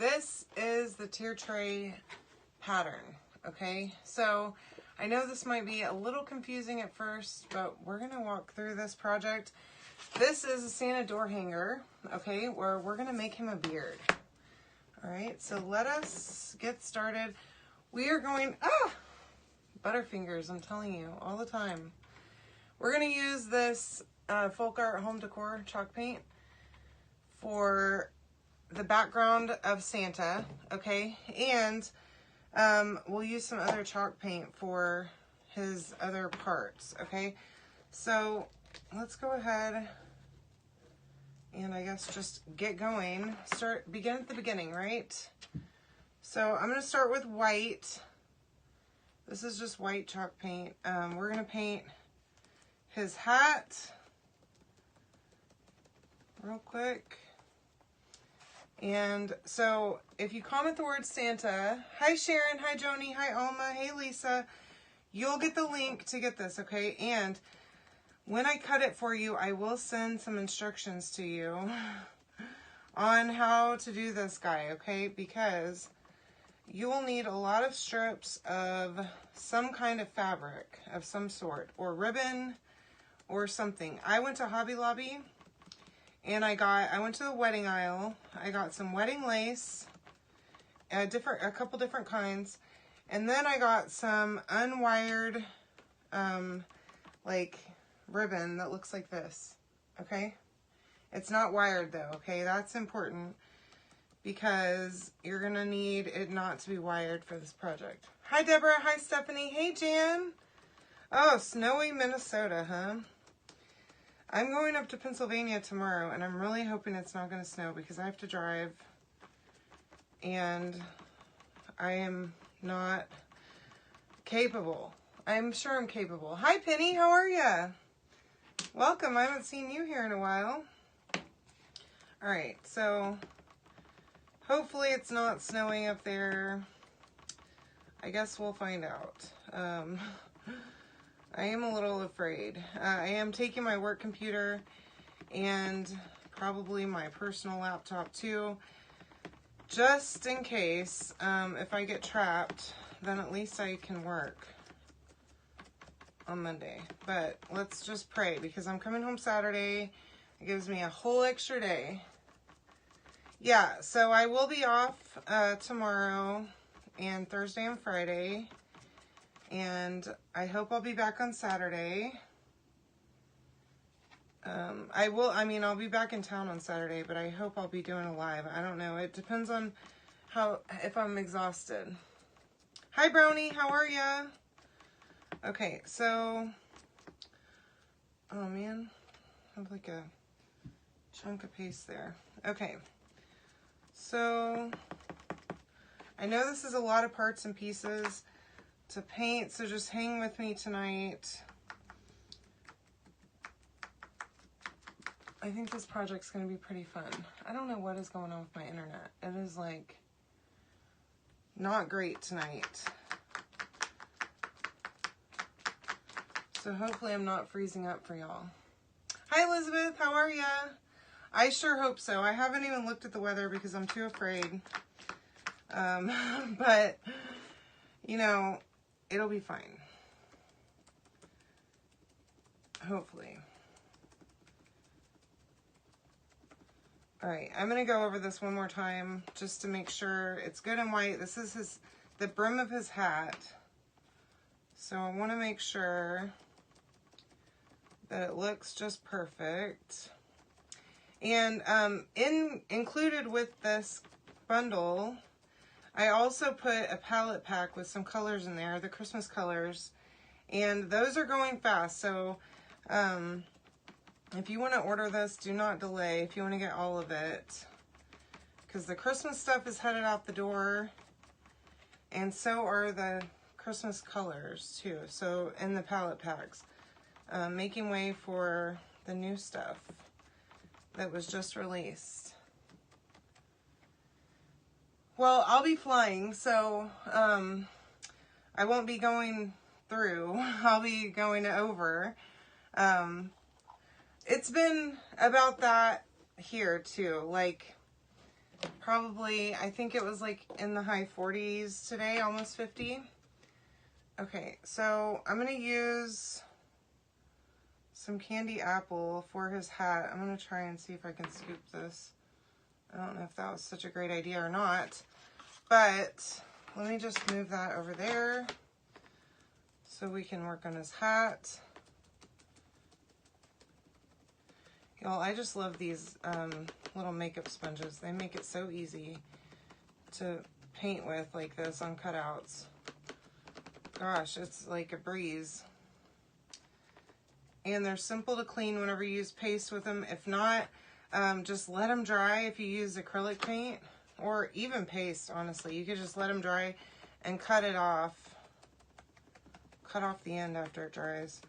this is the tier tray pattern, okay? So I know this might be a little confusing at first, but we're gonna walk through this project. This is a Santa door hanger, okay, where we're gonna make him a beard. All right, so let us get started. We are going, Butterfingers, I'm telling you, all the time. We're gonna use this Folk Art Home Decor chalk paint for the background of Santa, okay? And we'll use some other chalk paint for his other parts, okay? So let's go ahead and I guess just get going. Begin at the beginning, right? So I'm gonna start with white. This is just white chalk paint. We're gonna paint his hat real quick. And so if you comment the word Santa, hi Sharon, hi Joni, hi Alma, hey Lisa, you'll get the link to get this, okay? And when I cut it for you, I will send some instructions to you on how to do this guy, okay? Because you will need a lot of strips of some kind of fabric of some sort, or ribbon or something. I went to Hobby Lobby and I went to the wedding aisle. I got some wedding lace, a couple different kinds. And then I got some unwired, like ribbon that looks like this, okay? It's not wired though, okay? That's important because you're gonna need it not to be wired for this project. Hi Deborah, hi Stephanie, hey Jan. Oh, snowy Minnesota, huh? I'm going up to Pennsylvania tomorrow, and I'm really hoping it's not going to snow because I have to drive, and I am not capable. I'm sure I'm capable. Hi, Penny. How are ya? Welcome. I haven't seen you here in a while. All right, so hopefully it's not snowing up there. I guess we'll find out. I am a little afraid. I am taking my work computer and probably my personal laptop too, just in case if I get trapped, then at least I can work on Monday. But let's just pray because I'm coming home Saturday. It gives me a whole extra day. Yeah, so I will be off tomorrow and Thursday and Friday. And I hope I'll be back on Saturday. I'll be back in town on Saturday, but I hope I'll be doing a live. I don't know. It depends on if I'm exhausted. Hi, Brownie. How are ya? Okay, so, oh man, I have like a chunk of paste there. Okay, so I know this is a lot of parts and pieces to paint, so just hang with me tonight. I think this project's going to be pretty fun. I don't know what is going on with my internet. It is like not great tonight. So hopefully I'm not freezing up for y'all. Hi Elizabeth, how are ya? I sure hope so. I haven't even looked at the weather because I'm too afraid. But you know, it'll be fine. Hopefully. All right, I'm gonna go over this one more time just to make sure it's good and white. This is the brim of his hat. So I wanna make sure that it looks just perfect. And included with this bundle, I also put a palette pack with some colors in there, the Christmas colors, and those are going fast. So if you want to order this, do not delay if you want to get all of it, because the Christmas stuff is headed out the door, and so are the Christmas colors too. So in the palette packs, making way for the new stuff that was just released. Well, I'll be flying, so I won't be going through. I'll be going over. It's been about that here too. Like, Probably, I think it was like in the high 40s today, almost 50. Okay, so I'm going to use some candy apple for his hat. I'm going to try and see if I can scoop this. I don't know if that was such a great idea or not, but let me just move that over there so we can work on his hat. Y'all, I just love these little makeup sponges. They make it so easy to paint with like this on cutouts. Gosh, it's like a breeze. And they're simple to clean whenever you use paste with them. If not, just let them dry if you use acrylic paint or even paste, honestly. You could just let them dry and cut it off. Cut off the end after it dries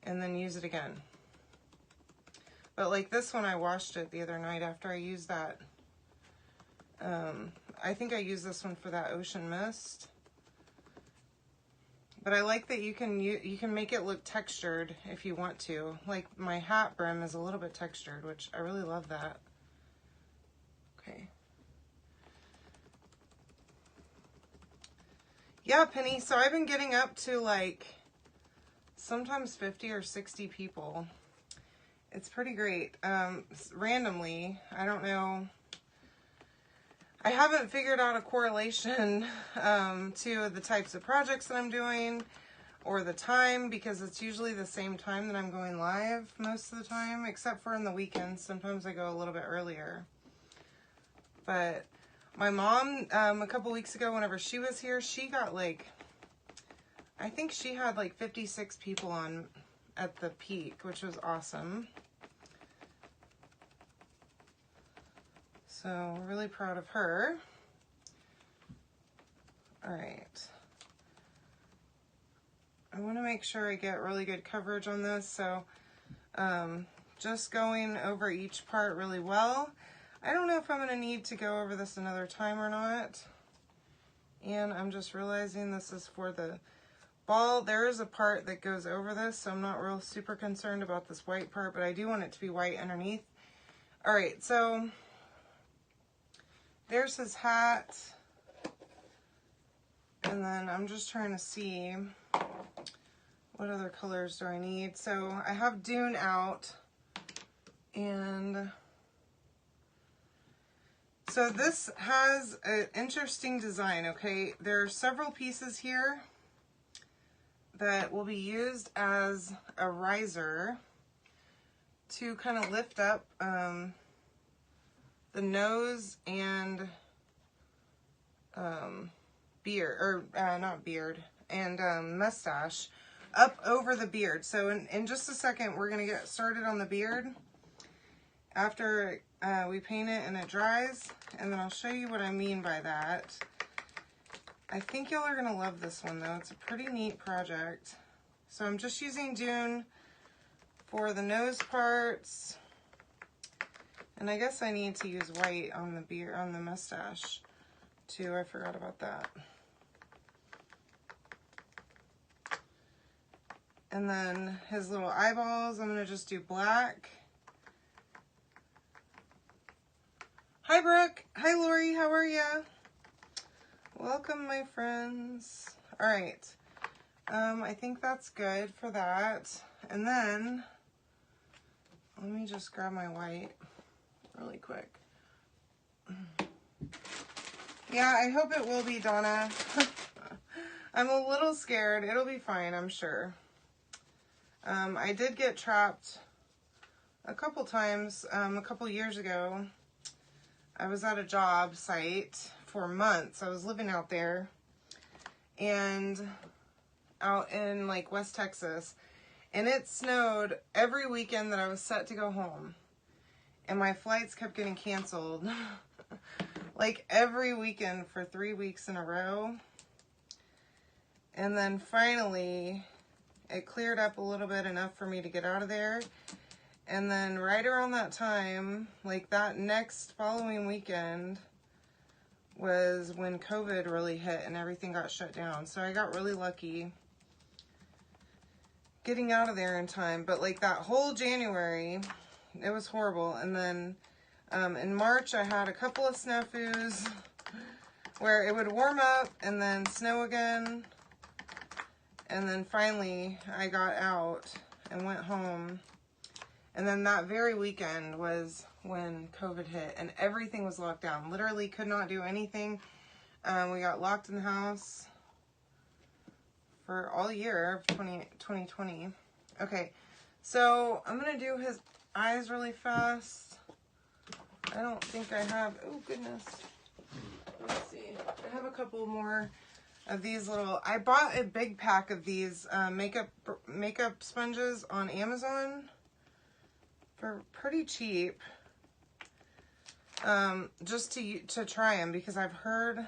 and then use it again. But like this one, I washed it the other night after I used that. I think I used this one for that ocean mist. But I like that you can make it look textured if you want to. Like my hat brim is a little bit textured, which I really love that. Okay. Yeah, Penny, so I've been getting up to like sometimes 50 or 60 people. It's pretty great. Randomly, I don't know. I haven't figured out a correlation to the types of projects that I'm doing or the time, because it's usually the same time that I'm going live most of the time, except for in the weekends. Sometimes I go a little bit earlier. But my mom, a couple weeks ago, whenever she was here, she got like, I think she had like 56 people on at the peak, which was awesome. So really proud of her. All right. I want to make sure I get really good coverage on this. So just going over each part really well. I don't know if I'm going to need to go over this another time or not. And I'm just realizing this is for the ball. There is a part that goes over this, so I'm not real super concerned about this white part, but I do want it to be white underneath. All right, so there's his hat. And then I'm just trying to see what other colors do I need. So I have Dune out. And so this has an interesting design, okay? There are several pieces here that will be used as a riser to kind of lift up the nose and beard, or not beard, and mustache up over the beard. So in just a second, we're gonna get started on the beard after we paint it and it dries, and then I'll show you what I mean by that. I think y'all are gonna love this one though. It's a pretty neat project. So I'm just using Dune for the nose parts. And I guess I need to use white on the beard, on the mustache too. I forgot about that. And then his little eyeballs, I'm gonna just do black. Hi Brooke. Hi Lori, how are ya? Welcome my friends. All right. I think that's good for that. And then let me just grab my white really quick. Yeah, I hope it will be, Donna. I'm a little scared. It'll be fine, I'm sure. I did get trapped a couple times. A couple years ago, I was at a job site for months. I was living out there and out in like West Texas, and it snowed every weekend that I was set to go home, and my flights kept getting canceled like every weekend for 3 weeks in a row. And then finally it cleared up a little bit, enough for me to get out of there. And then right around that time, like that next following weekend, was when COVID really hit and everything got shut down. So I got really lucky getting out of there in time. But like that whole January, it was horrible. And then In March, I had a couple of snafus where it would warm up and then snow again. And then finally, I got out and went home. And then that very weekend was when COVID hit and everything was locked down. Literally could not do anything. We got locked in the house for all year of 2020. Okay, so I'm going to do his eyes really fast. I don't think I have, oh goodness. Let's see. I have a couple more of these little, I bought a big pack of these makeup sponges on Amazon for pretty cheap. Just to try them because I've heard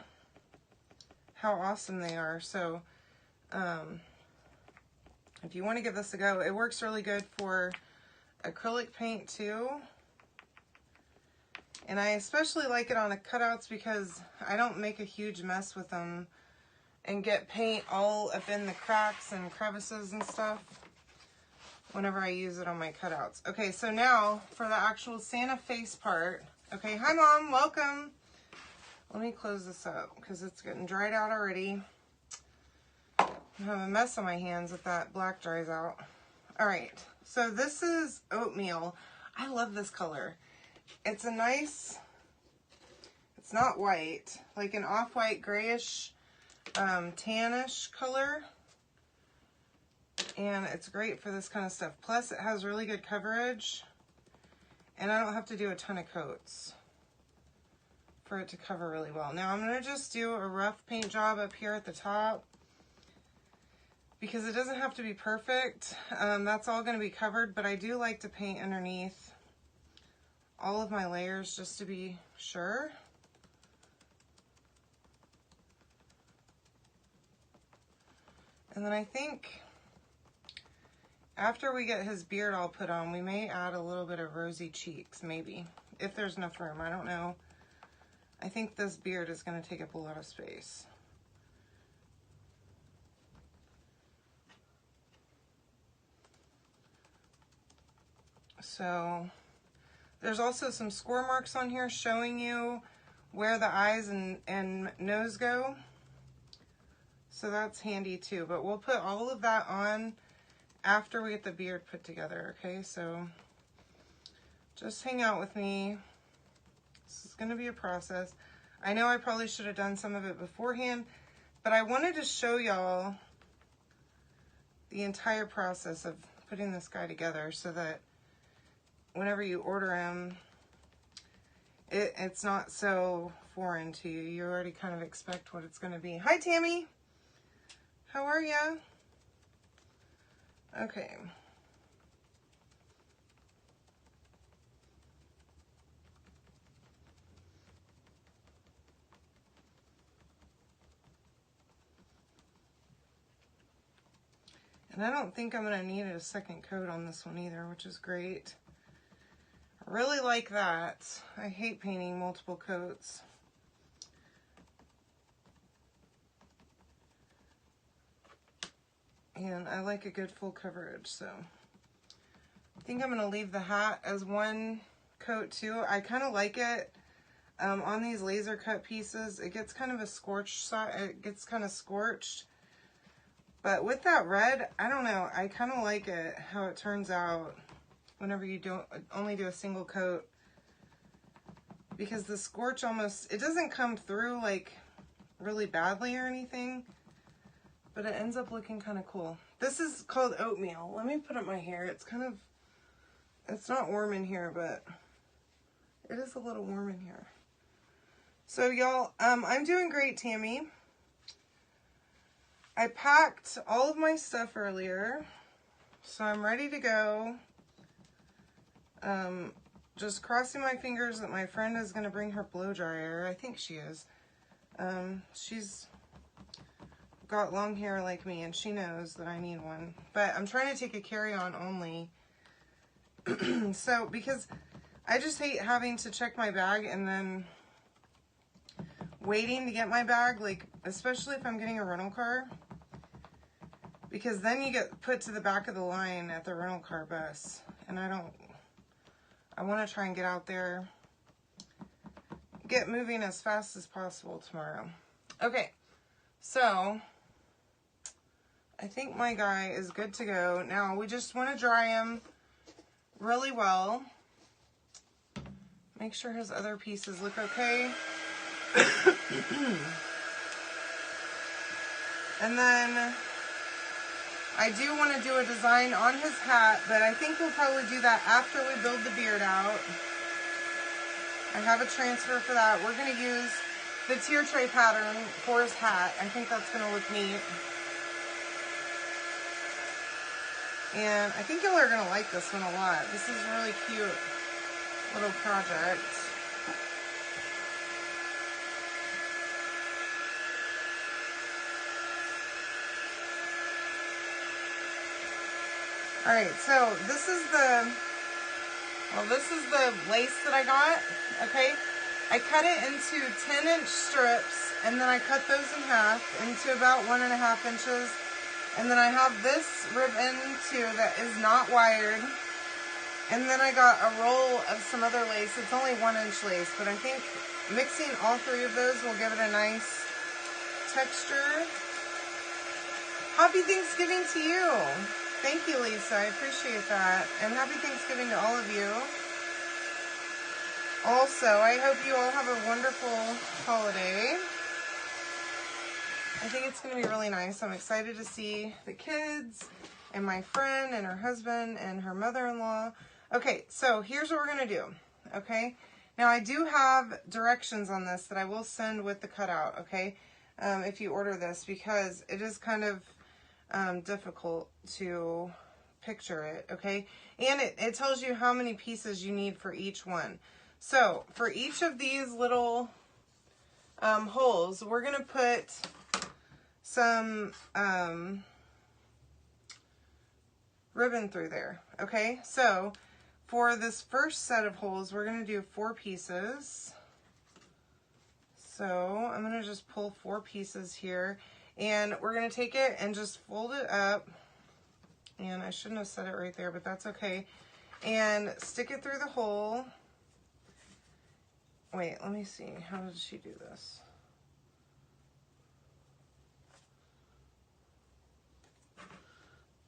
how awesome they are. So if you want to give this a go, it works really good for acrylic paint too. And I especially like it on the cutouts because I don't make a huge mess with them and get paint all up in the cracks and crevices and stuff whenever I use it on my cutouts. Okay, so now for the actual Santa face part. Okay, hi Mom, welcome. Let me close this up because it's getting dried out already. I have a mess on my hands if that black dries out. All right, so this is oatmeal. I love this color. It's a nice, it's not white, like an off-white grayish, tannish color. And it's great for this kind of stuff. Plus it has really good coverage. And I don't have to do a ton of coats for it to cover really well. Now I'm going to just do a rough paint job up here at the top because it doesn't have to be perfect. That's all going to be covered, but I do like to paint underneath all of my layers just to be sure. And then I think after we get his beard all put on, we may add a little bit of rosy cheeks, maybe, if there's enough room. I don't know. I think this beard is going to take up a lot of space. So there's also some score marks on here showing you where the eyes and nose go. So that's handy too. But we'll put all of that on after we get the beard put together, okay? So just hang out with me. This is going to be a process. I know I probably should have done some of it beforehand, but I wanted to show y'all the entire process of putting this guy together so that whenever you order him, it's not so foreign to you. You already kind of expect what it's going to be. Hi, Tammy. How are ya? Okay. And I don't think I'm going to need a second coat on this one either, which is great. I really like that. I hate painting multiple coats. And I like a good full coverage, so I think I'm going to leave the hat as one coat too. I kind of like it on these laser cut pieces. It gets kind of a scorched side. It gets kind of scorched. But with that red, I don't know. I kind of like it how it turns out whenever you only do a single coat, because the scorch almost, it doesn't come through like really badly or anything, but it ends up looking kind of cool. This is called oatmeal. Let me put up my hair. It's kind of, it's not warm in here, but it is a little warm in here. So y'all, I'm doing great, Tammy. I packed all of my stuff earlier, so I'm ready to go. Just crossing my fingers that my friend is going to bring her blow dryer. I think she is. She's got long hair like me, and she knows that I need one. But I'm trying to take a carry-on only. So, because I just hate having to check my bag and then waiting to get my bag, like, especially if I'm getting a rental car. Because then you get put to the back of the line at the rental car bus. And I want to try and get out there get moving as fast as possible tomorrow. Okay, so I think my guy is good to go. Now we just want to dry him really well. Make sure his other pieces look okay. And then I do want to do a design on his hat, but I think we'll probably do that after we build the beard out. I have a transfer for that. We're going to use the tier tray pattern for his hat. I think that's going to look neat. And I think y'all are going to like this one a lot. This is a really cute little project. Alright, so this is the lace that I got, okay? I cut it into 10-inch strips, and then I cut those in half into about 1.5 inches. And then I have this ribbon too that is not wired. And then I got a roll of some other lace. It's only 1-inch lace, but I think mixing all 3 of those will give it a nice texture. Happy Thanksgiving to you. Thank you, Lisa. I appreciate that. And happy Thanksgiving to all of you. Also, I hope you all have a wonderful holiday. I think it's going to be really nice. I'm excited to see the kids and my friend and her husband and her mother-in-law. Okay, so here's what we're going to do. Okay, now I do have directions on this that I will send with the cutout. Okay, if you order this, because it is kind of difficult to picture it. Okay, and it tells you how many pieces you need for each one. So for each of these little holes, we're going to put some ribbon through there. Okay, so for this first set of holes, we're going to do 4 pieces. So I'm going to just pull 4 pieces here, and we're going to take it and just fold it up. And I shouldn't have said it right there, but that's okay. And stick it through the hole. Wait, let me see. How did she do this?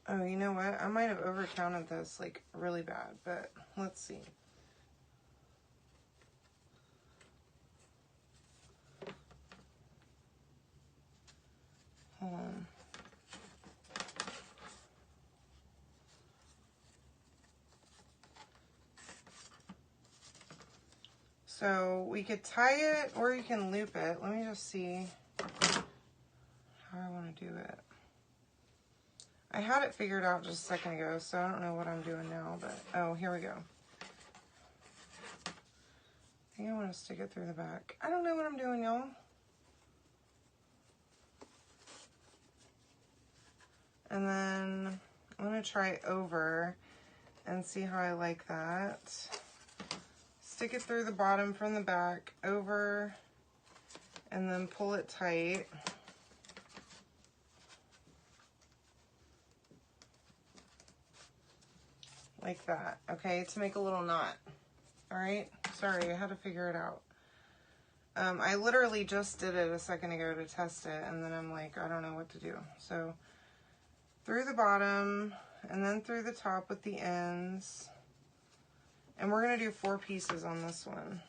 Oh, you know what? I might have overcounted this like really bad, but let's see. Hold on. So we could tie it or you can loop it. Let me just see how I want to do it. I had it figured out just a second ago, so I don't know what I'm doing now, but oh, here we go. I think I want to stick it through the back. I don't know what I'm doing, y'all. And then I'm going to try over and see how I like that. Stick it through the bottom from the back, over, and then pull it tight. Like that, okay, to make a little knot. All right, sorry, I had to figure it out. I literally just did it a second ago to test it, and then I'm like, I don't know what to do. So through the bottom, and then through the top with the ends. And we're going to do 4 pieces on this one.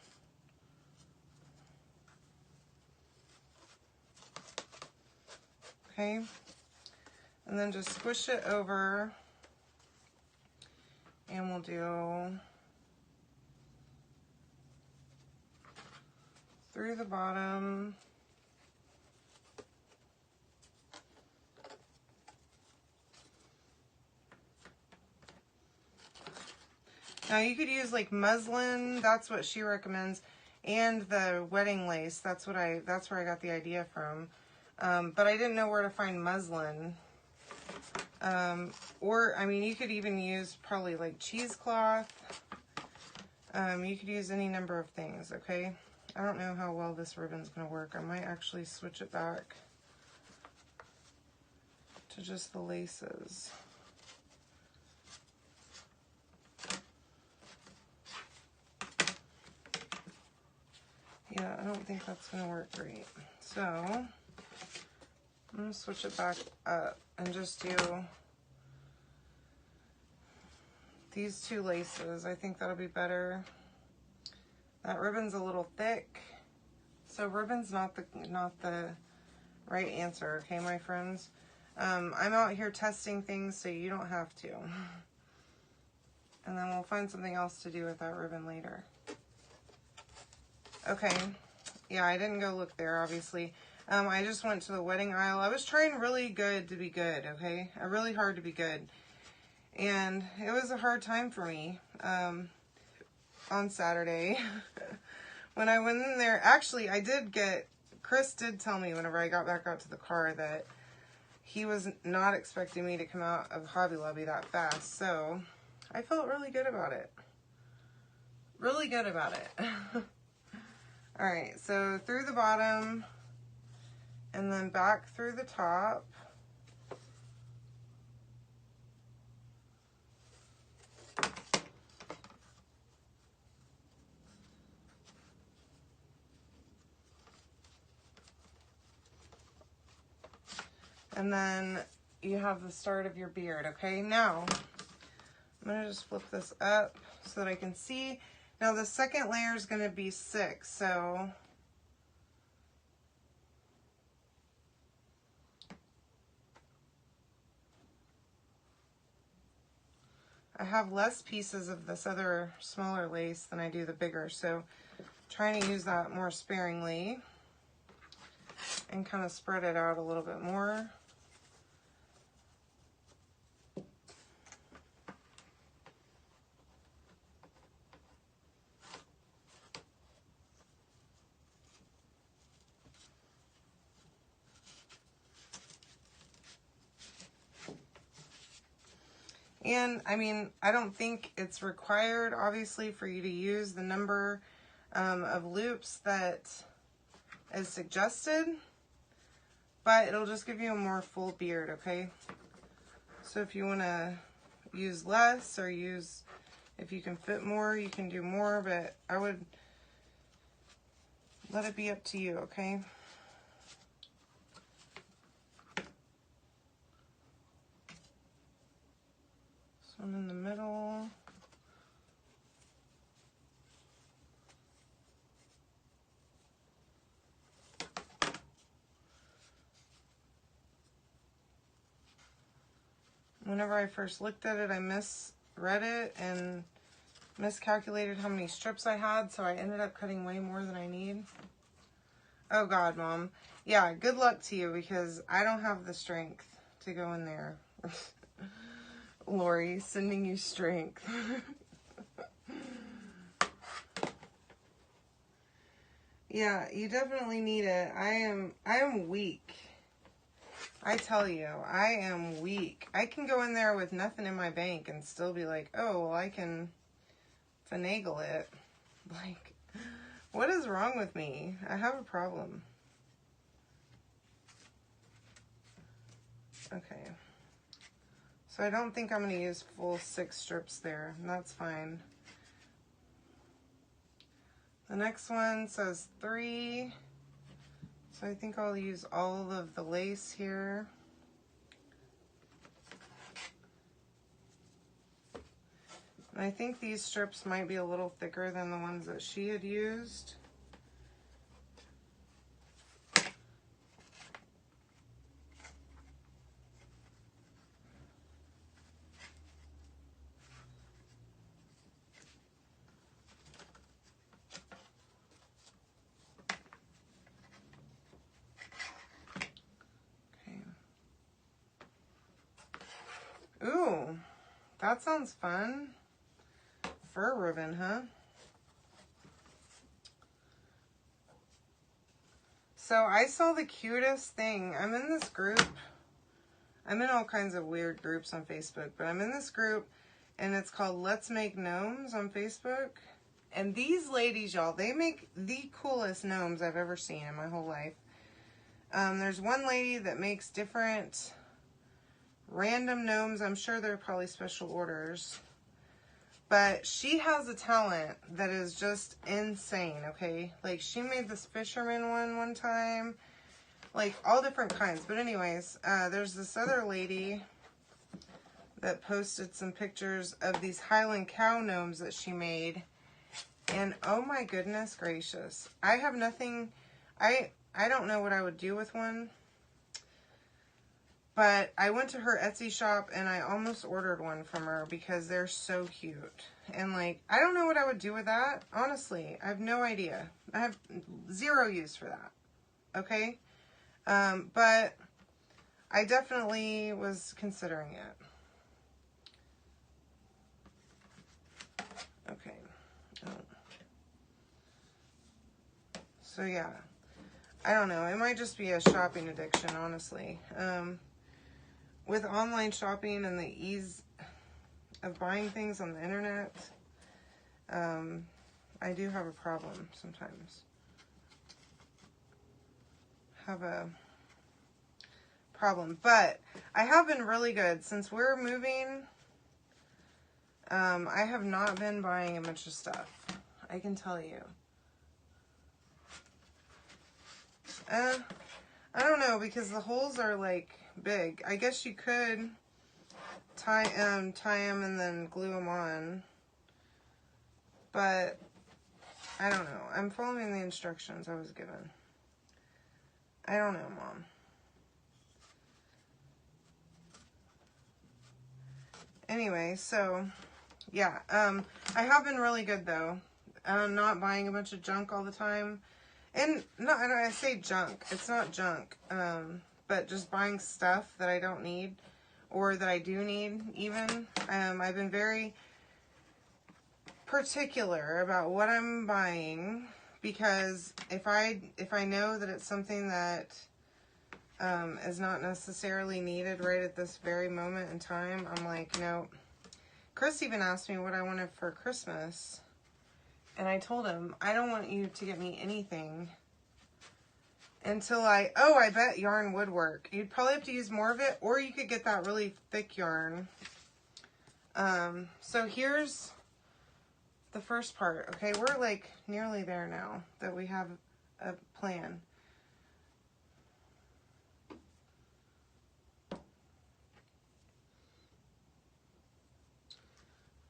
Okay, and then just squish it over. And we'll do through the bottom. Now you could use like muslin, that's what she recommends, and the wedding lace. That's where I got the idea from. But I didn't know where to find muslin. Or, I mean, you could even use probably like cheesecloth. You could use any number of things, okay? I don't know how well this ribbon's going to work. I might actually switch it back to just the laces. Yeah, I don't think that's going to work great. So I'm going to switch it back up and just do these two laces. I think that'll be better. That ribbon's a little thick. So ribbon's not the right answer, okay, my friends? I'm out here testing things so you don't have to. And then we'll find something else to do with that ribbon later. Okay, yeah, I didn't go look there, obviously. I just went to the wedding aisle. I was trying really good to be good, okay? Really hard to be good. And it was a hard time for me on Saturday. When I went in there, actually, Chris did tell me whenever I got back out to the car that he was not expecting me to come out of Hobby Lobby that fast. So I felt really good about it. Really good about it. All right, so through the bottom and then back through the top. And then you have the start of your beard, okay? Now, I'm gonna just flip this up so that I can see. Now the second layer is gonna be 6, so I have less pieces of this other smaller lace than I do the bigger, so trying to use that more sparingly and kind of spread it out a little bit more. And I mean, I don't think it's required, obviously, for you to use the number of loops that is suggested, but it'll just give you a more full beard, okay? So if you want to use less or if you can fit more, you can do more, but I would let it be up to you, okay? So I'm in the middle. Whenever I first looked at it, I misread it and miscalculated how many strips I had, so I ended up cutting way more than I need. Oh God, Mom. Yeah, good luck to you because I don't have the strength to go in there. Lori, sending you strength. Yeah, you definitely need it. I am weak. I tell you, I am weak. I can go in there with nothing in my bank and still be like, oh, well, I can finagle it. Like, what is wrong with me? I have a problem. Okay. So I don't think I'm going to use full 6 strips there. And that's fine. The next one says 3. So I think I'll use all of the lace here. And I think these strips might be a little thicker than the ones that she had used. Ooh, that sounds fun. Fur ribbon, huh? So I saw the cutest thing. I'm in this group. I'm in all kinds of weird groups on Facebook, but I'm in this group and it's called Let's Make Gnomes on Facebook. And these ladies, y'all, they make the coolest gnomes I've ever seen in my whole life. There's one lady that makes different random gnomes. I'm sure they're probably special orders. But she has a talent that is just insane, okay? Like, she made this fisherman one time. Like, all different kinds. But anyways, there's this other lady that posted some pictures of these Highland cow gnomes that she made. And oh my goodness gracious. I have nothing... I don't know what I would do with one. But I went to her Etsy shop and I almost ordered one from her because they're so cute. And like, I don't know what I would do with that. Honestly, I have no idea. I have zero use for that. Okay? But I definitely was considering it. Okay. So yeah. I don't know. It might just be a shopping addiction, honestly. With online shopping and the ease of buying things on the internet, I do have a problem sometimes. Have a problem. But I have been really good. Since we're moving, I have not been buying a bunch of stuff. I can tell you. I don't know, because the holes are like big. I guess you could tie them and then glue them on, but I don't know. I'm following the instructions I was given. I don't know, Mom. Anyway, so yeah, I have been really good though. Not buying a bunch of junk all the time. And I say junk, it's not junk, but just buying stuff that I don't need, or that I do need even. I've been very particular about what I'm buying, because if I know that it's something that is not necessarily needed right at this very moment in time, I'm like, no. Chris even asked me what I wanted for Christmas. And I told him, I don't want you to get me anything until I bet yarn would work. You'd probably have to use more of it, or you could get that really thick yarn. So here's the first part. Okay, we're like nearly there now that we have a plan.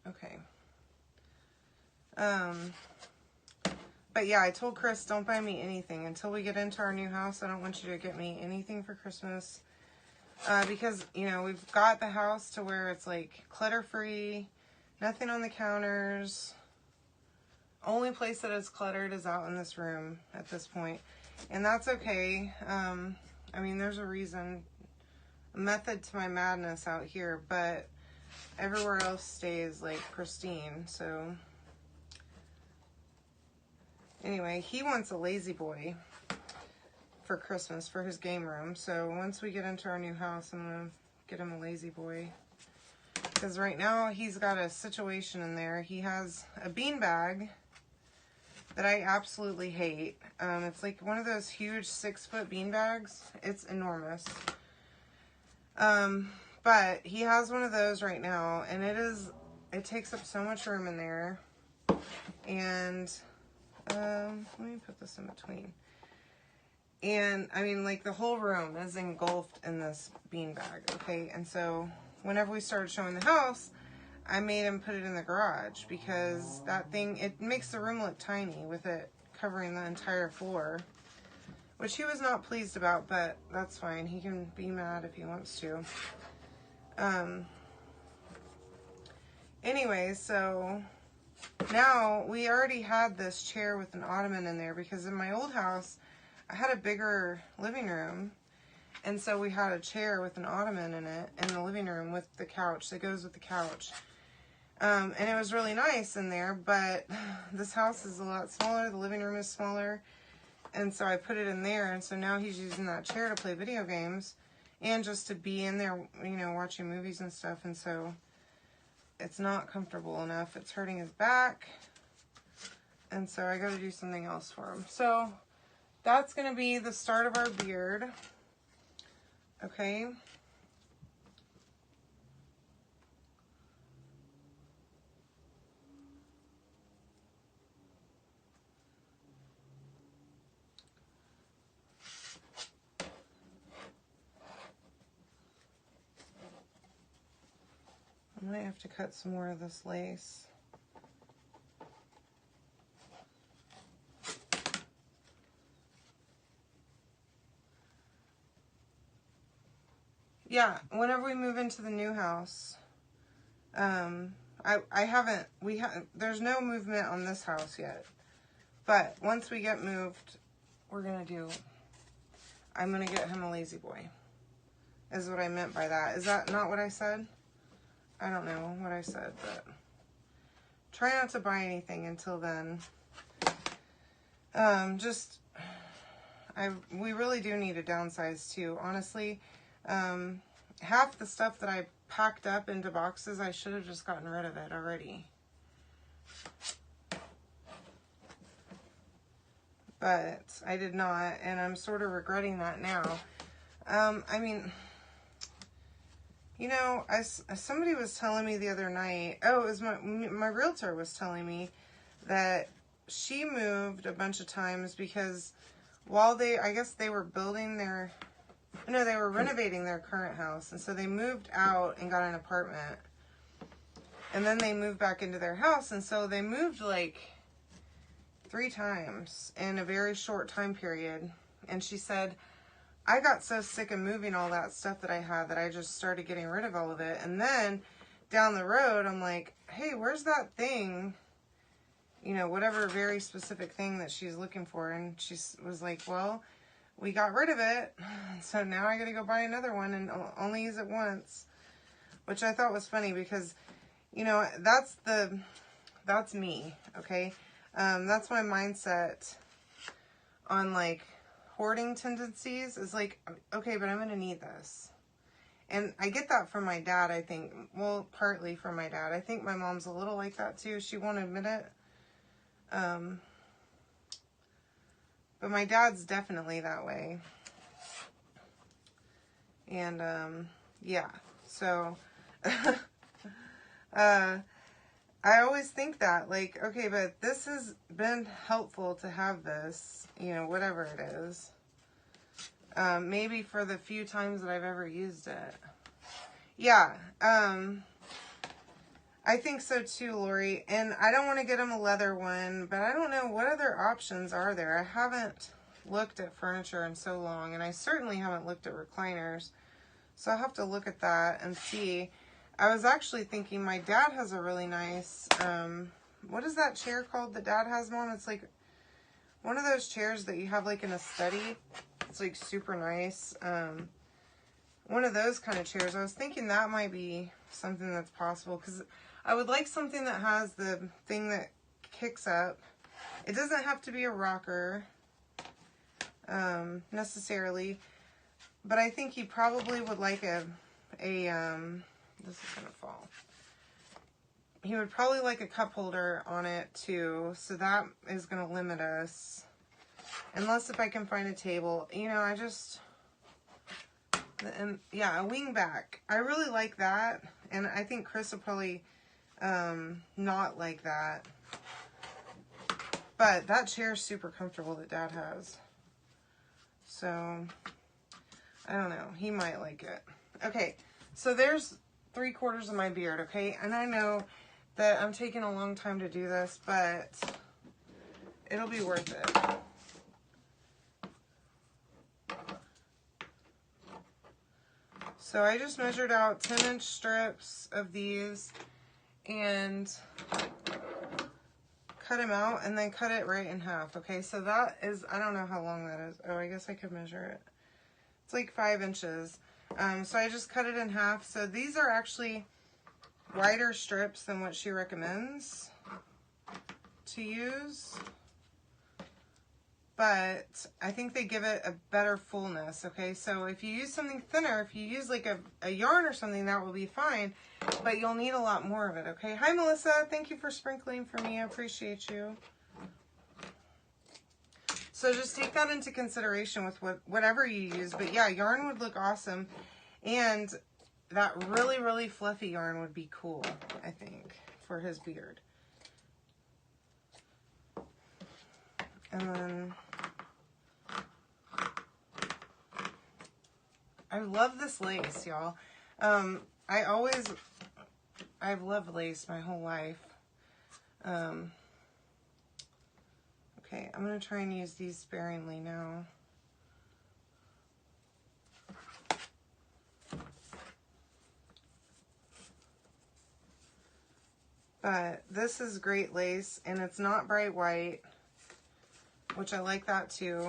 Okay. But yeah, I told Chris, don't buy me anything until we get into our new house. I don't want you to get me anything for Christmas. Because, you know, we've got the house to where it's like clutter-free, nothing on the counters. Only place that is cluttered is out in this room at this point. And that's okay. I mean, there's a reason, a method to my madness out here, but everywhere else stays like pristine, so... Anyway, he wants a lazy boy for Christmas for his game room. So once we get into our new house, I'm going to get him a lazy boy. Because right now he's got a situation in there. He has a beanbag that I absolutely hate. It's like one of those huge 6-foot beanbags. It's enormous. But he has one of those right now, and it takes up so much room in there. And... let me put this in between. And, I mean, like, the whole room is engulfed in this beanbag, okay? And so, whenever we started showing the house, I made him put it in the garage, because that thing, it makes the room look tiny with it covering the entire floor, which he was not pleased about, but that's fine. He can be mad if he wants to. Anyway, so... Now, we already had this chair with an ottoman in there, because in my old house, I had a bigger living room, and so we had a chair with an ottoman in it in the living room with the couch that goes with the couch. And it was really nice in there, but this house is a lot smaller, the living room is smaller, and so I put it in there, and so now he's using that chair to play video games, and just to be in there, you know, watching movies and stuff, and so... It's not comfortable enough. It's hurting his back. And so I got to do something else for him. So that's going to be the start of our beard. Okay. I might have to cut some more of this lace. Yeah, whenever we move into the new house, there's no movement on this house yet. But once we get moved, I'm going to get him a lazy boy, is what I meant by that. Is that not what I said? I don't know what I said, but try not to buy anything until then. We really do need a downsize too, honestly. Half the stuff that I packed up into boxes, I should have just gotten rid of it already. But I did not, and I'm sort of regretting that now. I mean, you know, somebody was telling me the other night, it was my realtor was telling me that she moved a bunch of times because while I guess they were they were renovating their current house, and so they moved out and got an apartment, and then they moved back into their house, and so they moved like 3 times in a very short time period. And she said, I got so sick of moving all that stuff that I had that I just started getting rid of all of it. And then down the road, I'm like, hey, where's that thing? You know, whatever very specific thing that she's looking for. And she was like, well, we got rid of it. So now I got to go buy another one and only use it once. Which I thought was funny because, you know, that's me, okay? That's my mindset on like hoarding tendencies, is like, okay, but I'm going to need this. And I get that from my dad, I think. Well, partly from my dad. I think my mom's a little like that too. She won't admit it. But my dad's definitely that way. And, yeah. So, I always think that, like, okay, but this has been helpful to have this, you know, whatever it is. Maybe for the few times that I've ever used it. Yeah, I think so too, Lori. And I don't want to get him a leather one, but I don't know what other options are there. I haven't looked at furniture in so long, and I certainly haven't looked at recliners. So I'll have to look at that and see. I was actually thinking my dad has a really nice, what is that chair called that Dad has, Mom? It's like one of those chairs that you have like in a study. It's like super nice. One of those kind of chairs. I was thinking that might be something that's possible because I would like something that has the thing that kicks up. It doesn't have to be a rocker, necessarily, but I think he probably would like this is gonna fall. He would probably like a cup holder on it too, so that is gonna limit us. Unless if I can find a table, you know, yeah, a wing back. I really like that, and I think Chris will probably not like that. But that chair is super comfortable that Dad has. So, I don't know. He might like it. Okay, so there's 3/4 of my beard, okay? And I know that I'm taking a long time to do this, but it'll be worth it. So I just measured out 10-inch strips of these and cut them out and then cut it right in half. Okay, so that is, I don't know how long that is. Oh, I guess I could measure it. It's like 5 inches. So I just cut it in half. So these are actually wider strips than what she recommends to use. But I think they give it a better fullness, okay? So if you use something thinner, if you use like a yarn or something, that will be fine. But you'll need a lot more of it, okay? Hi, Melissa. Thank you for sprinkling for me. I appreciate you. So just take that into consideration with whatever you use. But yeah, yarn would look awesome. And that really, really fluffy yarn would be cool, I think, for his beard. And then I love this lace, y'all. I always I've loved lace my whole life. Okay, I'm going to try and use these sparingly now. But this is great lace, and it's not bright white, which I like that too.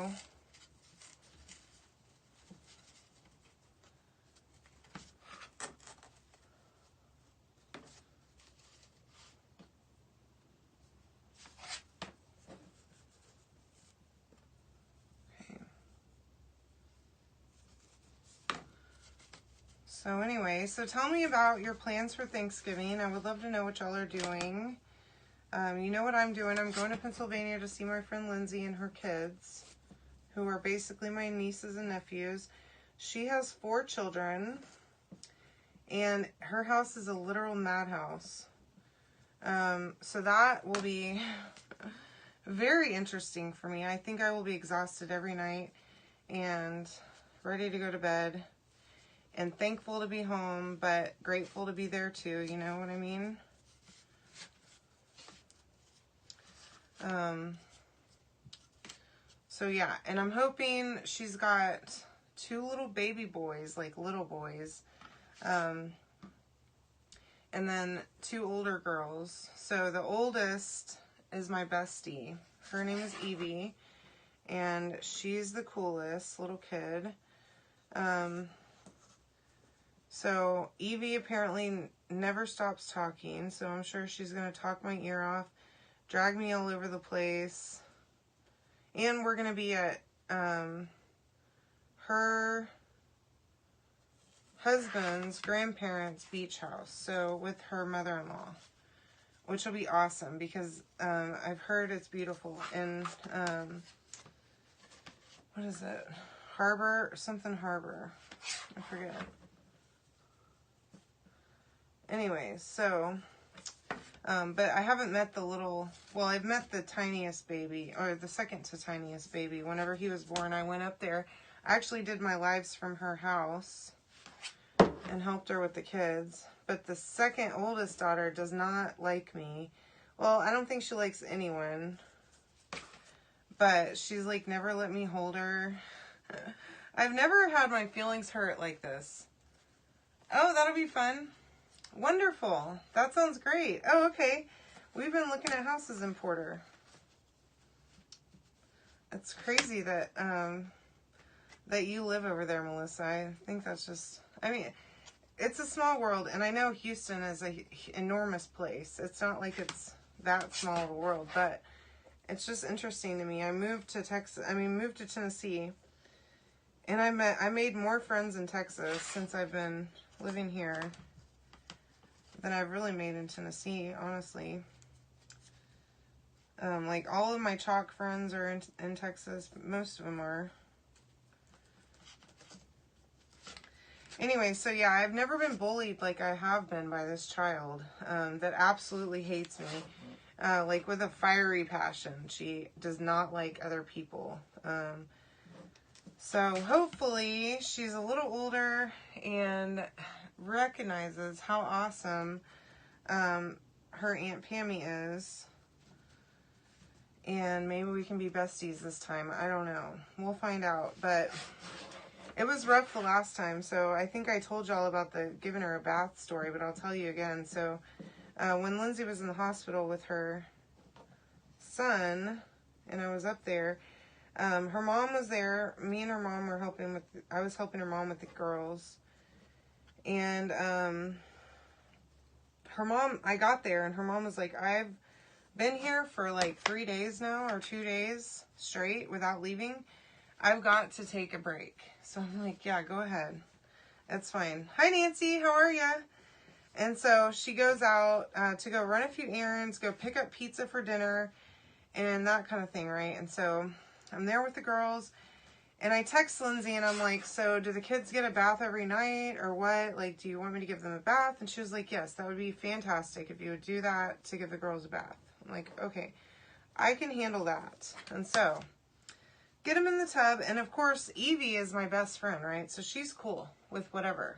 So anyway, so tell me about your plans for Thanksgiving. I would love to know what y'all are doing. You know what I'm doing. I'm going to Pennsylvania to see my friend Lindsay and her kids, who are basically my nieces and nephews. She has 4 children, and her house is a literal madhouse. So that will be very interesting for me. I think I will be exhausted every night and ready to go to bed. And thankful to be home, but grateful to be there too, you know what I mean? So yeah, and I'm hoping she's got 2 little baby boys, like little boys, and then 2 older girls. So the oldest is my bestie. Her name is Evie, and she's the coolest little kid. So Evie apparently never stops talking, so I'm sure she's going to talk my ear off, drag me all over the place. And we're going to be at her husband's grandparents' beach house, so with her mother-in-law, which will be awesome because I've heard it's beautiful. And what is it? Harbor? Something Harbor. I forget. Anyways, so, but I haven't met the little, well, I've met the tiniest baby, or the second to tiniest baby. Whenever he was born, I went up there. I actually did my lives from her house and helped her with the kids. But the second oldest daughter does not like me. Well, I don't think she likes anyone. But she's like never let me hold her. I've never had my feelings hurt like this. Oh, that'll be fun. Wonderful. That sounds great. Oh, okay. We've been looking at houses in Porter. It's crazy that that you live over there, Melissa. I think that's just, I mean, it's a small world, and I know Houston is an enormous place. It's not like it's that small of a world, but it's just interesting to me. I moved to Tennessee, and I made more friends in Texas since I've been living here than I've really made in Tennessee, honestly. Like all of my chalk friends are in Texas. Most of them are. Anyway, so yeah, I've never been bullied like I have been by this child that absolutely hates me. Like with a fiery passion. She does not like other people. So hopefully she's a little older and recognizes how awesome her Aunt Pammy is, and maybe we can be besties this time. I don't know, we'll find out. But it was rough the last time, so I think I told y'all about the giving her a bath story, but I'll tell you again. So when Lindsay was in the hospital with her son and I was up there, her mom was there. Me and her mom were helping with, I was helping her mom with the girls. And her mom, I got there and her mom was like, I've been here for like 3 days now, or 2 days straight without leaving. I've got to take a break. So I'm like, yeah, go ahead. That's fine. Hi, Nancy. How are ya? And so she goes out to go run a few errands, go pick up pizza for dinner, and that kind of thing, right? And so I'm there with the girls. And I text Lindsay and I'm like, so do the kids get a bath every night or what? Like, do you want me to give them a bath? And she was like, yes, that would be fantastic if you would do that to give the girls a bath. I'm like, okay, I can handle that. And so get them in the tub. And of course, Evie is my best friend, right? So she's cool with whatever.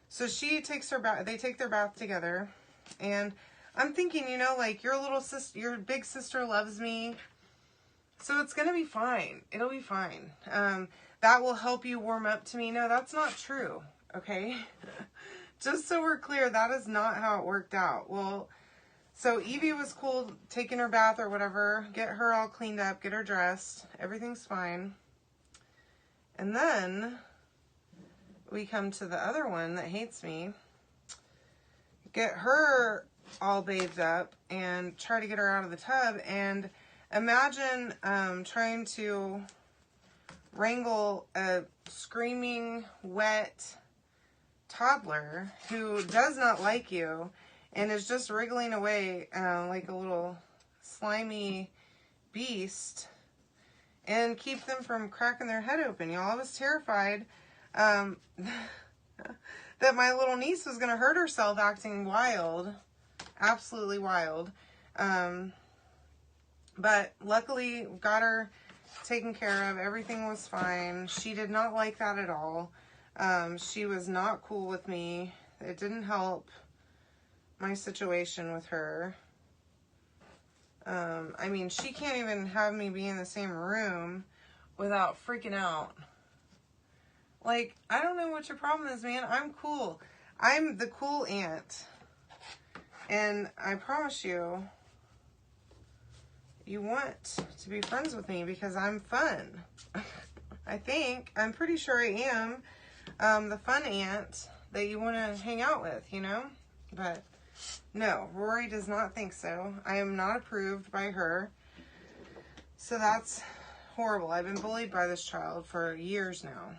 So she takes her bath, they take their bath together. And I'm thinking, you know, like your little sister, your big sister loves me. So it's going to be fine. It'll be fine. That will help you warm up to me. No, that's not true. Okay. Just so we're clear, that is not how it worked out. Well, so Evie was cool taking her bath or whatever, get her all cleaned up, get her dressed. Everything's fine. And then we come to the other one that hates me, get her all bathed up and try to get her out of the tub. And imagine trying to wrangle a screaming, wet toddler who does not like you and is just wriggling away like a little slimy beast, and keep them from cracking their head open. Y'all, I was terrified that my little niece was going to hurt herself acting wild. Absolutely wild. But luckily got her taken care of. Everything was fine. She did not like that at all. She was not cool with me. It didn't help my situation with her. I mean, she can't even have me be in the same room without freaking out. Like, I don't know what your problem is, man. I'm cool. I'm the cool aunt. And I promise you, you want to be friends with me because I'm fun. I think. I'm pretty sure I am the fun aunt that you want to hang out with, you know? But no, Rory does not think so. I am not approved by her. So that's horrible. I've been bullied by this child for years now.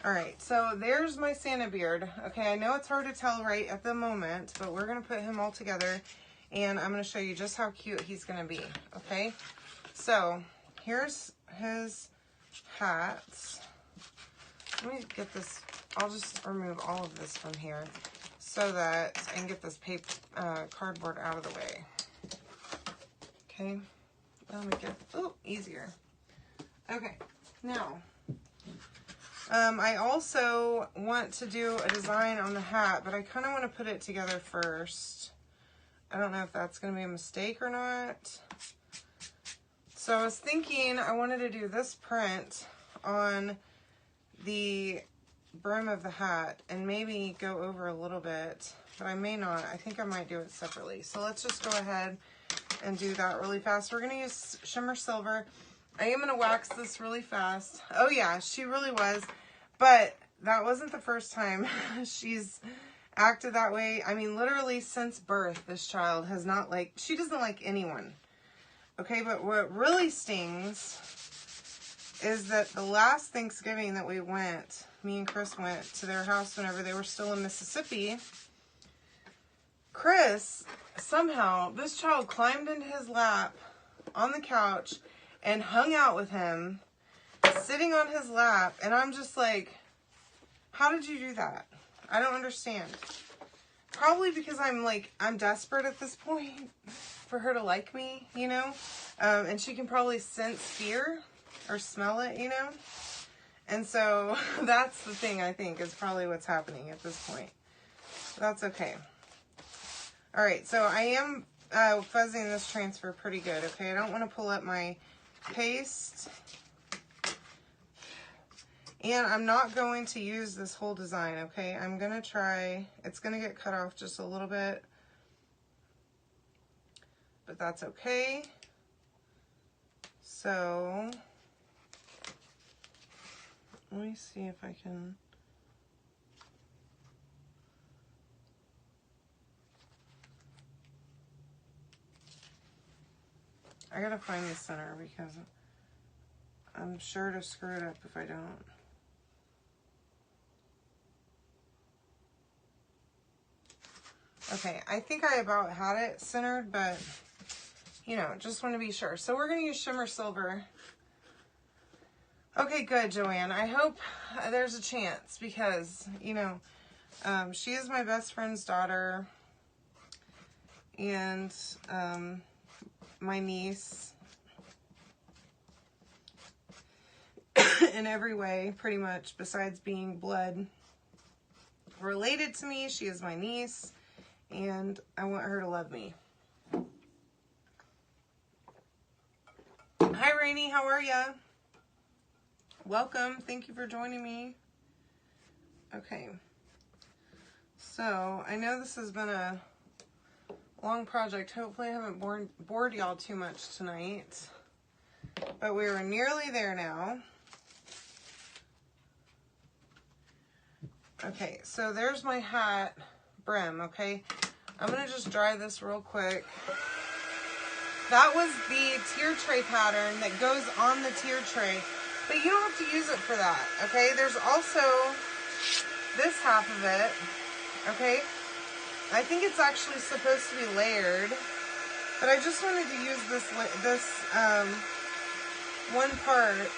All right, so there's my Santa beard. Okay, I know it's hard to tell right at the moment, but we're going to put him all together, and I'm going to show you just how cute he's going to be, okay? So here's his hats. Let me get this. I'll just remove all of this from here so that I can get this paper, cardboard out of the way. Okay, let me get, easier. Okay, now, I also want to do a design on the hat, but I kind of want to put it together first. I don't know if that's going to be a mistake or not. So I was thinking I wanted to do this print on the brim of the hat and maybe go over a little bit, but I may not. I think I might do it separately. So let's just go ahead and do that really fast. We're going to use shimmer silver. I am going to wax this really fast. Oh yeah, she really was. But that wasn't the first time she's acted that way. I mean, literally since birth, this child has not liked, she doesn't like anyone. Okay, but what really stings is that the last Thanksgiving that we went, me and Chris went to their house whenever they were still in Mississippi. Chris, somehow, this child climbed into his lap on the couch and hung out with him, sitting on his lap, and I'm just like, how did you do that? I don't understand. Probably because I'm desperate at this point for her to like me, you know? And she can probably sense fear or smell it, you know? And so that's the thing, I think, is probably what's happening at this point. That's okay. All right, so I am fuzzing this transfer pretty good, okay? I don't want to pull up my paste. And I'm not going to use this whole design, okay? I'm going to try, it's going to get cut off just a little bit, but that's okay. So, let me see if I can, I gotta find the center because I'm sure to screw it up if I don't. Okay, I think I about had it centered, but, you know, just want to be sure. So we're going to use shimmer silver. Okay, good, Joanne. I hope there's a chance because, you know, she is my best friend's daughter and my niece in every way, pretty much, besides being blood. related to me. She is my niece, and I want her to love me. Hi, Rainy. How are ya? Welcome. Thank you for joining me. Okay. So, I know this has been a long project. Hopefully I haven't bored y'all too much tonight. But we are nearly there now. Okay, so there's my hat brim, okay? I'm going to just dry this real quick. That was the tier tray pattern that goes on the tier tray. But you don't have to use it for that, okay? There's also this half of it, okay? I think it's actually supposed to be layered. But I just wanted to use this one part.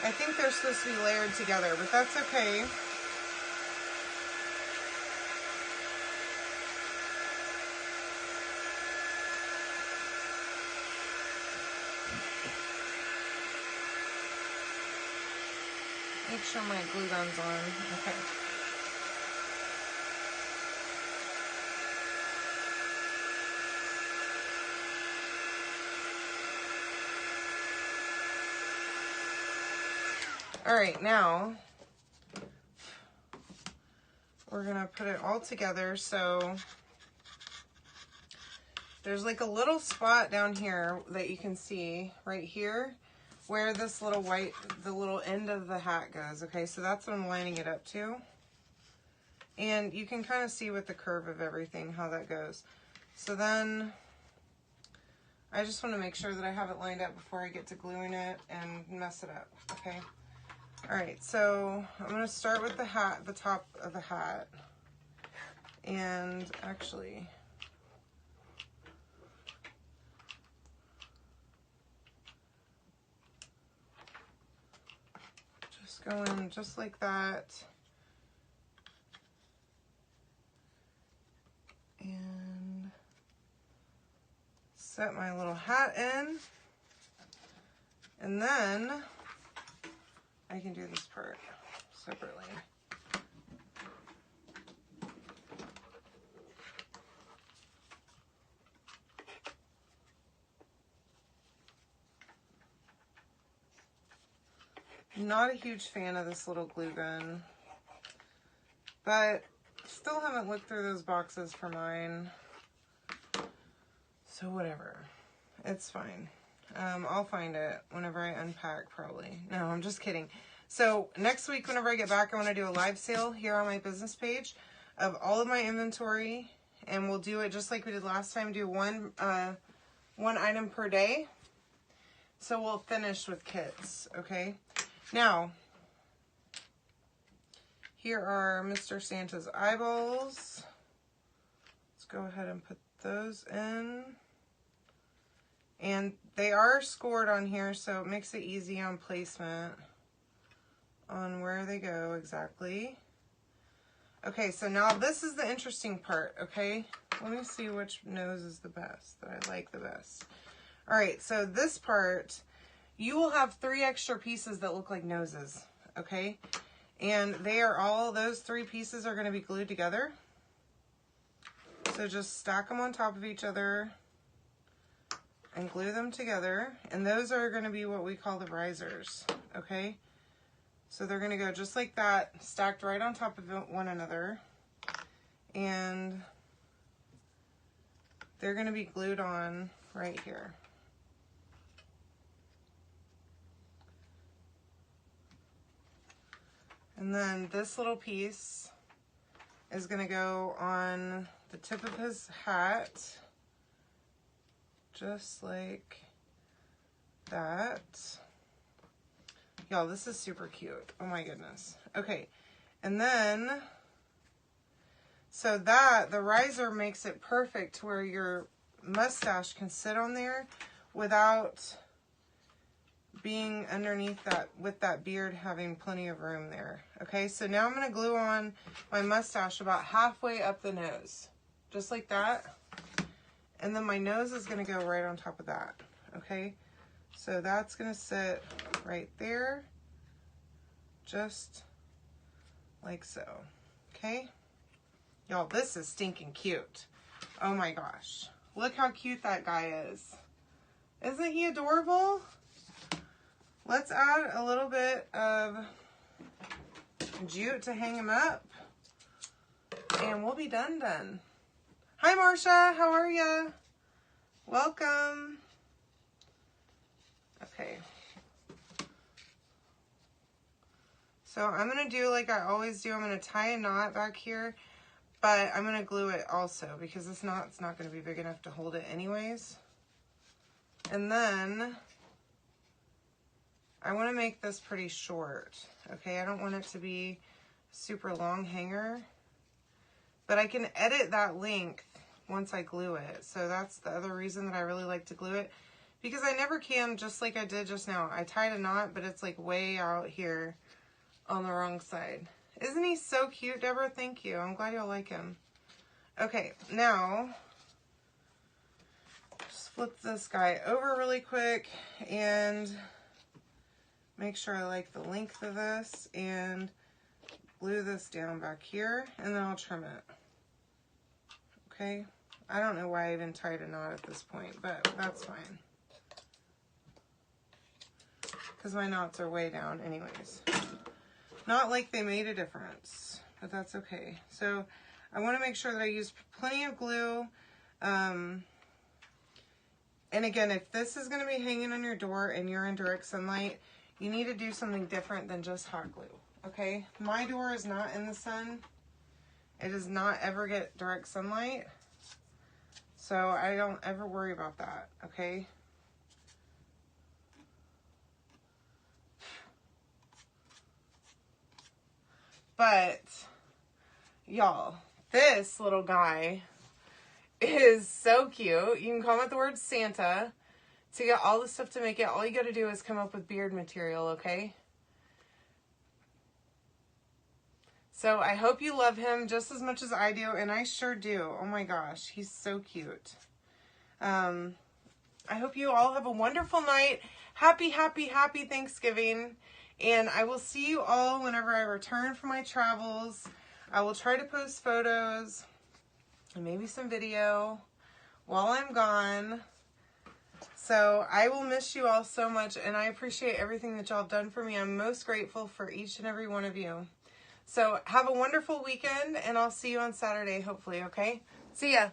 I think they're supposed to be layered together, but that's okay. Make sure my glue gun's on. Okay. All right, now we're gonna put it all together. So there's like a little spot down here that you can see right here where this little the little end of the hat goes. Okay, so that's what I'm lining it up to. And you can kind of see with the curve of everything how that goes. So then I just want to make sure that I have it lined up before I get to gluing it and mess it up, okay? All right, so I'm going to start with the hat, the top of the hat. And actually, just go in just like that. And set my little hat in. And then I can do this part separately. Not a huge fan of this little glue gun, but still haven't looked through those boxes for mine. So whatever, it's fine. I'll find it whenever I unpack, probably. No, I'm just kidding. So next week, whenever I get back, I want to do a live sale here on my business page of all of my inventory, and we'll do it just like we did last time. Do one item per day. So we'll finish with kits, okay? Now, here are Mr. Santa's eyeballs. Let's go ahead and put those in. And they are scored on here, so it makes it easy on placement on where they go exactly. Okay, so now this is the interesting part, okay? Let me see which nose is the best, that I like the best. All right, so this part, you will have 3 extra pieces that look like noses, okay? And they are all, those 3 pieces are going to be glued together. So just stack them on top of each other and glue them together. And those are going to be what we call the risers, okay? So they're going to go just like that, stacked right on top of one another. And they're going to be glued on right here. And then this little piece is going to go on the tip of his hat, just like that. Y'all, this is super cute. Oh my goodness. Okay, and then, so that, the riser makes it perfect to where your mustache can sit on there without being underneath that, with that beard having plenty of room there. Okay, so now I'm going to glue on my mustache about halfway up the nose, just like that. And then my nose is going to go right on top of that. Okay, so that's going to sit right there. just like so. Okay? Y'all, this is stinking cute. Oh my gosh. Look how cute that guy is. Isn't he adorable? Let's add a little bit of jute to hang him up. And we'll be done. Hi, Marcia. How are ya? Welcome. Okay. So I'm going to do like I always do. I'm going to tie a knot back here. But I'm going to glue it also because this knot's not going to be big enough to hold it anyways. And then I want to make this pretty short. Okay, I don't want it to be super long hanger. But I can edit that length once I glue it. So that's the other reason that I really like to glue it. Because I never can, just like I did just now. I tied a knot, but it's like way out here on the wrong side. Isn't he so cute, Deborah? Thank you. I'm glad y'all like him. Okay, now, just flip this guy over really quick and make sure I like the length of this and glue this down back here and then I'll trim it. Okay, I don't know why I even tied a knot at this point, but that's fine. Because my knots are way down anyways. Not like they made a difference, but that's okay. So I want to make sure that I use plenty of glue. And again, if this is going to be hanging on your door and you're in direct sunlight, you need to do something different than just hot glue, okay? My door is not in the sun. It does not ever get direct sunlight. So I don't ever worry about that, okay? But, y'all, this little guy is so cute. You can comment the word Santa to get all the stuff to make it. All you got to do is come up with beard material, okay? So I hope you love him just as much as I do, and I sure do. Oh my gosh, he's so cute. I hope you all have a wonderful night. Happy, happy, happy Thanksgiving. And I will see you all whenever I return from my travels. I will try to post photos and maybe some video while I'm gone. So I will miss you all so much, and I appreciate everything that y'all have done for me. I'm most grateful for each and every one of you. So have a wonderful weekend, and I'll see you on Saturday, hopefully, okay? See ya.